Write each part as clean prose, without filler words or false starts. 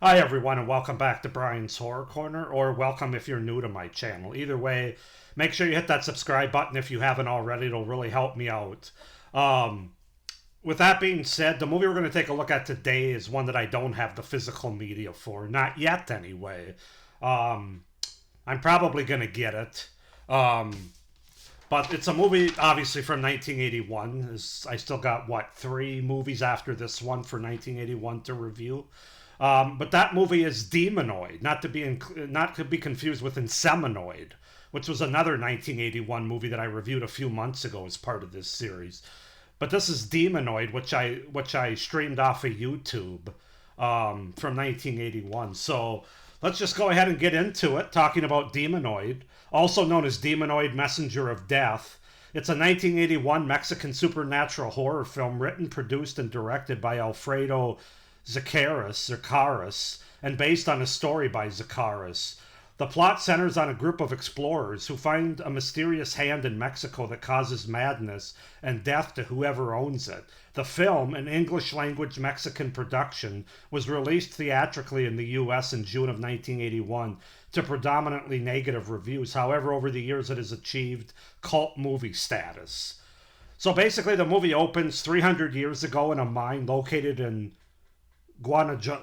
Hi, everyone, and welcome back to Brian's Horror Corner, or welcome if you're new to my channel. Either way, make sure you hit that subscribe button if you haven't already. It'll really help me out. Um, with that being said, the movie we're going to take a look at today is one that I don't have the physical media for. Not yet, anyway. Um, I'm probably going to get it. Um, but it's a movie, obviously, from 1981. I still got, what, three movies after this one for 1981 to review. But that movie is Demonoid, not to be confused with Inseminoid, which was another 1981 movie that I reviewed a few months ago as part of this series. But this is Demonoid, which I streamed off of YouTube from 1981. So let's just go ahead and get into it, talking about Demonoid, also known as Demonoid Messenger of Death. It's a 1981 Mexican supernatural horror film written, produced, and directed by Alfredo Zakaris, and based on a story by Zakaris. The plot centers on a group of explorers who find a mysterious hand in Mexico that causes madness and death to whoever owns it. The film, an English language Mexican production, was released theatrically in the US in June of 1981 to predominantly negative reviews. However, over the years it has achieved cult movie status. So basically, the movie opens 300 years ago in a mine located in Guanajuato,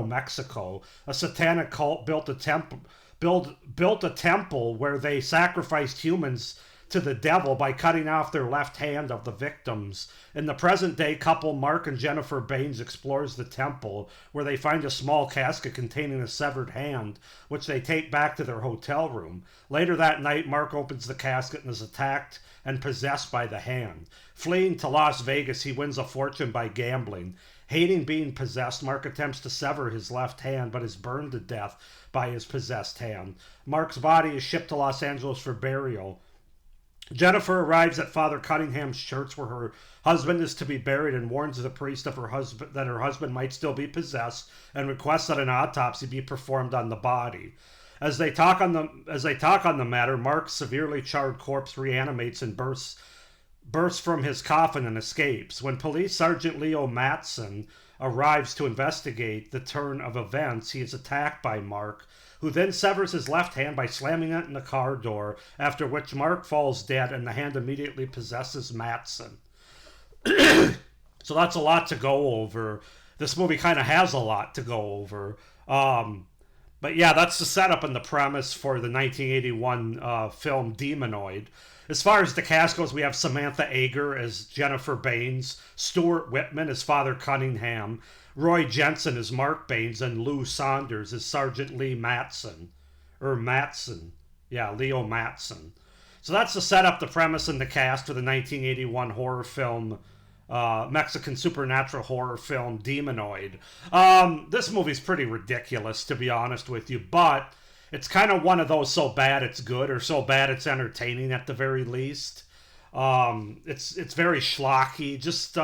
Mexico. A satanic cult built a temple where they sacrificed humans to the devil by cutting off their left hand of the victims. In the present day couple, Mark and Jennifer Baines explores the temple, where they find a small casket containing a severed hand, which they take back to their hotel room. Later that night, Mark opens the casket and is attacked and possessed by the hand. Fleeing to Las Vegas, he wins a fortune by gambling. Hating being possessed, Mark attempts to sever his left hand, but is burned to death by his possessed hand. Mark's body is shipped to Los Angeles for burial. Jennifer arrives at Father Cunningham's church where her husband is to be buried and warns the priest of that her husband might still be possessed, and requests that an autopsy be performed on the body. As they talk on the matter, Mark's severely charred corpse reanimates and bursts from his coffin and escapes. When Police Sergeant Leo Matson arrives to investigate the turn of events, he is attacked by Mark, who then severs his left hand by slamming it in the car door, after which Mark falls dead and the hand immediately possesses Matson. So that's a lot to go over. This movie kind of has a lot to go over. But yeah, that's the setup and the premise for the 1981 film Demonoid. As far as the cast goes, we have Samantha Eggar as Jennifer Baines, Stuart Whitman as Father Cunningham, Roy Jensen as Mark Baines, and Lou Saunders as Sergeant Lee Matson. Yeah, Leo Matson. So that's the setup, the premise, and the cast for the 1981 horror film, Mexican supernatural horror film Demonoid. This movie's pretty ridiculous, to be honest with you, but it's kind of one of those so bad it's good, or so bad it's entertaining at the very least. It's very schlocky. Just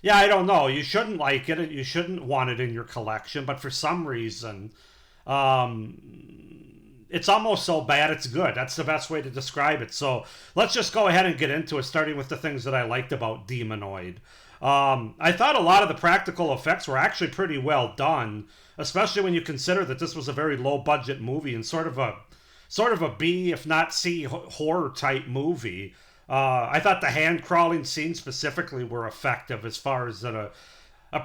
yeah, I don't know. You shouldn't like it. You shouldn't want it in your collection, but for some reason, it's almost so bad it's good. That's the best way to describe it. So let's just go ahead and get into it, starting with the things that I liked about Demonoid. I thought a lot of the practical effects were actually pretty well done, especially when you consider that this was a very low budget movie and sort of a B, if not C, horror type movie. I thought the hand crawling scenes specifically were effective as far as a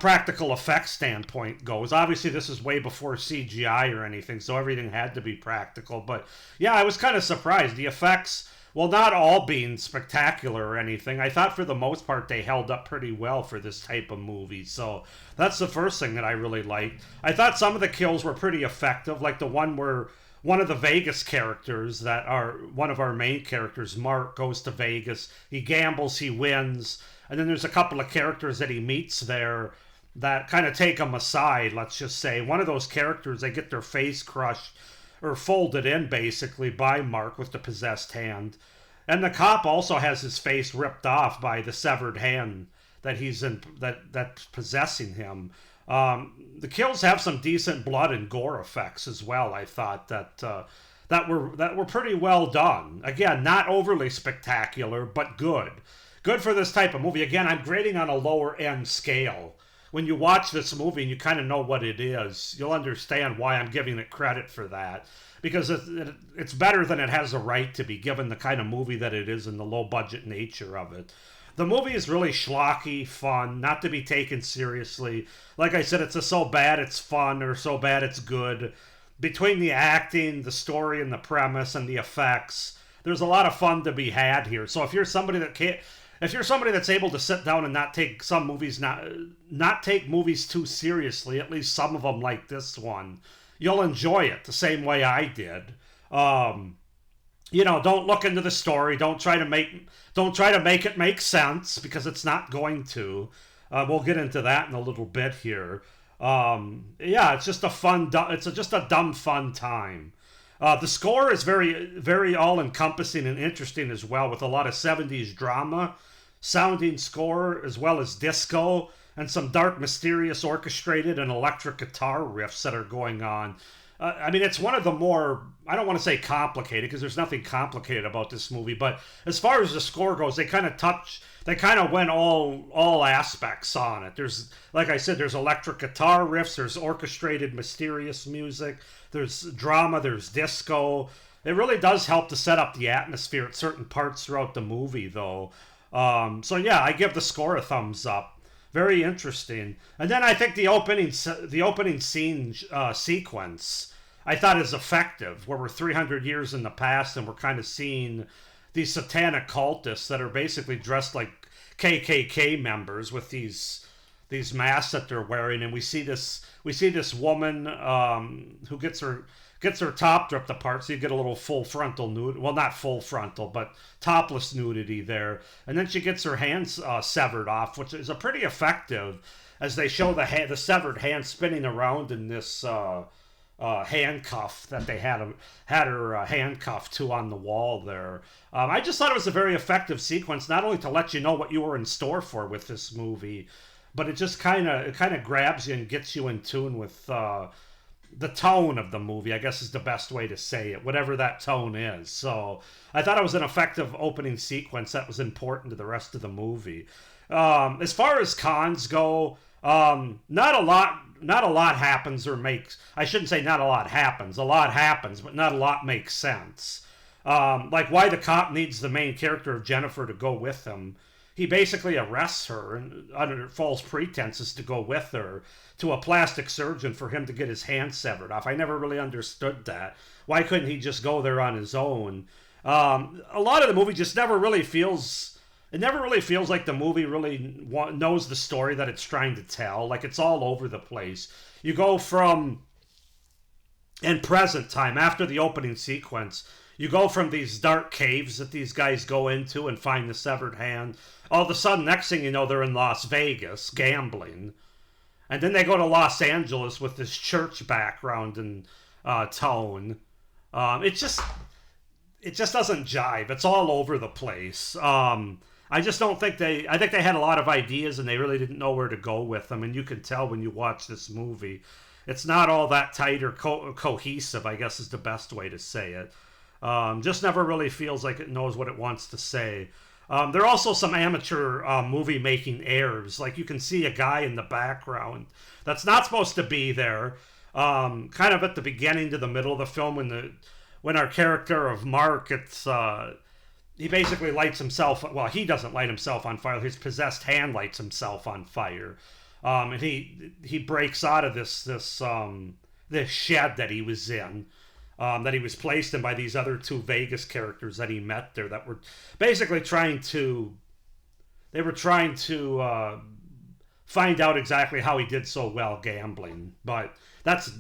practical effects standpoint goes. Obviously, this is way before CGI or anything, so everything had to be practical. But yeah, I was kind of surprised. The effects, well, not all being spectacular or anything, I thought for the most part they held up pretty well for this type of movie. So that's the first thing that I really liked. I thought some of the kills were pretty effective, like the one where one of the Vegas characters, that are one of our main characters, Mark, goes to Vegas. He gambles, he wins, and then there's a couple of characters that he meets there that kind of take him aside, let's just say. One of those characters, they get their face crushed or folded in basically by Mark with the possessed hand. And the cop also has his face ripped off by the severed hand that he's in, that's possessing him. The kills have some decent blood and gore effects as well. I thought that were pretty well done. Again, not overly spectacular, but good. good for this type of movie. Again, I'm grading on a lower end scale. When you watch this movie and you kind of know what it is, you'll understand why I'm giving it credit for that. Because it's better than it has a right to be, given the kind of movie that it is and the low budget nature of it. The movie is really schlocky, fun, not to be taken seriously. Like I said, it's a so bad it's fun or so bad it's good. Between the acting, the story, and the premise and the effects, there's a lot of fun to be had here. So if you're somebody that can't, if you're somebody that's able to sit down and not take some movies, not take movies too seriously, at least some of them like this one, you'll enjoy it the same way I did. Don't look into the story. Don't try to make it make sense, because it's not going to. We'll get into that in a little bit here. It's just a fun. It's just a dumb fun time. The score is very, very all-encompassing and interesting as well, with a lot of 70s drama sounding score, as well as disco and some dark, mysterious, orchestrated and electric guitar riffs that are going on. It's one of the more, I don't want to say complicated, because there's nothing complicated about this movie, but as far as the score goes, they kind of went all aspects on it. There's, like I said, there's electric guitar riffs, there's orchestrated, mysterious music, there's drama, there's disco. It really does help to set up the atmosphere at certain parts throughout the movie, though. I give the score a thumbs up. Very interesting. And then I think the opening scene sequence I thought is effective, where we're 300 years in the past and we're kind of seeing these satanic cultists that are basically dressed like KKK members with these masks that they're wearing, and we see this woman who gets her top ripped apart, so you get a little full frontal nude. Well, not full frontal, but topless nudity there. And then she gets her hands severed off, which is a pretty effective, as they show the severed hand spinning around in this handcuff that they had her handcuffed to on the wall there. I just thought it was a very effective sequence, not only to let you know what you were in store for with this movie, but it just kind of grabs you and gets you in tune with the tone of the movie, I guess is the best way to say it, whatever that tone is. So I thought it was an effective opening sequence that was important to the rest of the movie. As far as cons go, not a lot happens or makes, I shouldn't say not a lot happens. A lot happens, but not a lot makes sense. Like why the cop needs the main character of Jennifer to go with him. He basically arrests her and under false pretenses to go with her to a plastic surgeon for him to get his hand severed off. I never really understood that. Why couldn't he just go there on his own? A lot of the movie just never really feels like the movie really knows the story that it's trying to tell. Like, it's all over the place. You go from, in present time, after the opening sequence, you go from these dark caves that these guys go into and find the severed hand. All of a sudden, next thing you know, they're in Las Vegas gambling. And then they go to Los Angeles with this church background and tone. It just doesn't jive. It's all over the place. I just don't think I think they had a lot of ideas and they really didn't know where to go with them. And you can tell when you watch this movie. It's not all that tight or cohesive, I guess is the best way to say it. Just never really feels like it knows what it wants to say. There are also some amateur movie making errors. Like, you can see a guy in the background that's not supposed to be there. Kind of at the beginning to the middle of the film when our character of Mark, he basically lights himself. Well, he doesn't light himself on fire. His possessed hand lights himself on fire. And he breaks out of this shed that he was in. That he was placed in by these other two Vegas characters that he met there that were basically trying to find out exactly how he did so well gambling. But that's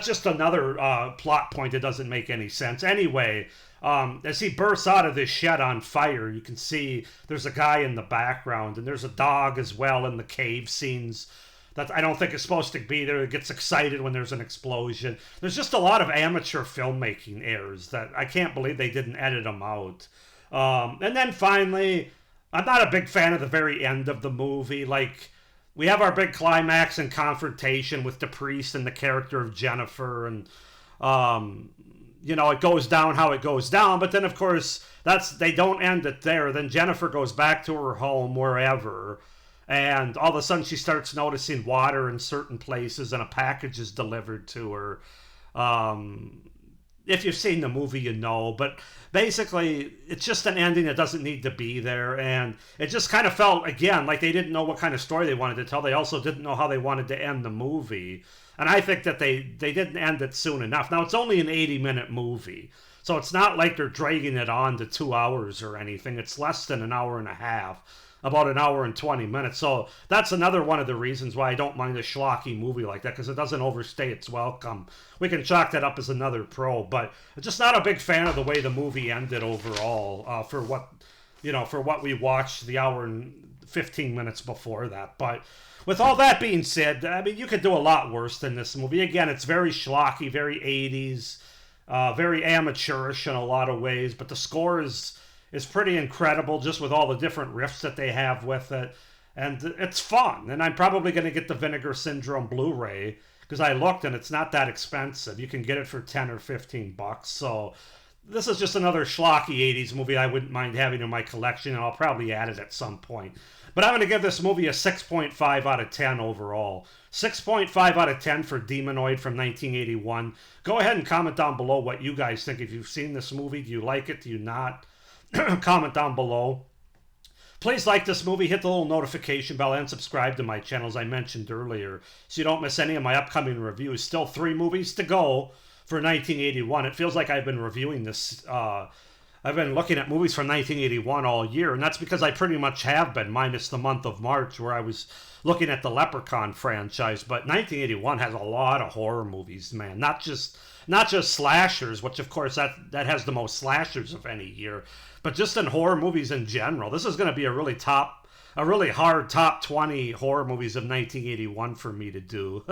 just another plot point that doesn't make any sense. Anyway, as he bursts out of this shed on fire, you can see there's a guy in the background, and there's a dog as well in the cave scenes that I don't think is supposed to be there. It gets excited when there's an explosion. There's just a lot of amateur filmmaking errors that I can't believe they didn't edit them out. And then finally, I'm not a big fan of the very end of the movie. Like, we have our big climax and confrontation with the priest and the character of Jennifer, and it goes down how it goes down. But then, of course, they don't end it there. Then Jennifer goes back to her home, wherever, and all of a sudden she starts noticing water in certain places, and a package is delivered to her. Um, if you've seen the movie, you know, but basically, it's just an ending that doesn't need to be there, and it just kind of felt, again, like they didn't know what kind of story they wanted to tell. They also didn't know how they wanted to end the movie, and I think that they didn't end it soon enough. Now, it's only an 80-minute movie, so it's not like they're dragging it on to 2 hours or anything. It's less than an hour and a half, about an hour and 20 minutes. So that's another one of the reasons why I don't mind a schlocky movie like that, because it doesn't overstay its welcome. We can chalk that up as another pro, but I'm just not a big fan of the way the movie ended overall, for what we watched the hour and 15 minutes before that. But with all that being said, I mean, you could do a lot worse than this movie. Again, it's very schlocky, very 80s, very amateurish in a lot of ways, but the score is pretty incredible, just with all the different riffs that they have with it. And it's fun. And I'm probably going to get the Vinegar Syndrome Blu-ray, because I looked and it's not that expensive. You can get it for 10 or 15 bucks. So this is just another schlocky 80s movie I wouldn't mind having in my collection, and I'll probably add it at some point. But I'm going to give this movie a 6.5 out of 10 overall. 6.5 out of 10 for Demonoid from 1981. Go ahead and comment down below what you guys think. If you've seen this movie, do you like it? Do you not? Comment down below. Please like this movie, hit the little notification bell, and subscribe to my channel, as I mentioned earlier, so you don't miss any of my upcoming reviews. Still 3 movies to go for 1981. It feels like I've been reviewing this, I've been looking at movies from 1981 all year, and that's because I pretty much have been, minus the month of March, where I was looking at the Leprechaun franchise. But 1981 has a lot of horror movies, man. Not just slashers, which of course that has the most slashers of any year, but just in horror movies in general. This is going to be a really hard top 20 horror movies of 1981 for me to do.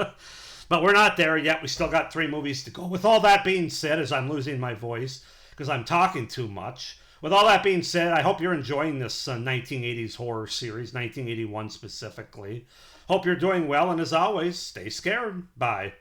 But we're not there yet. We still got 3 movies to go. With all that being said, as I'm losing my voice because I'm talking too much, with all that being said, I hope you're enjoying this 1980s horror series, 1981 specifically. Hope you're doing well, and as always, stay scared. Bye.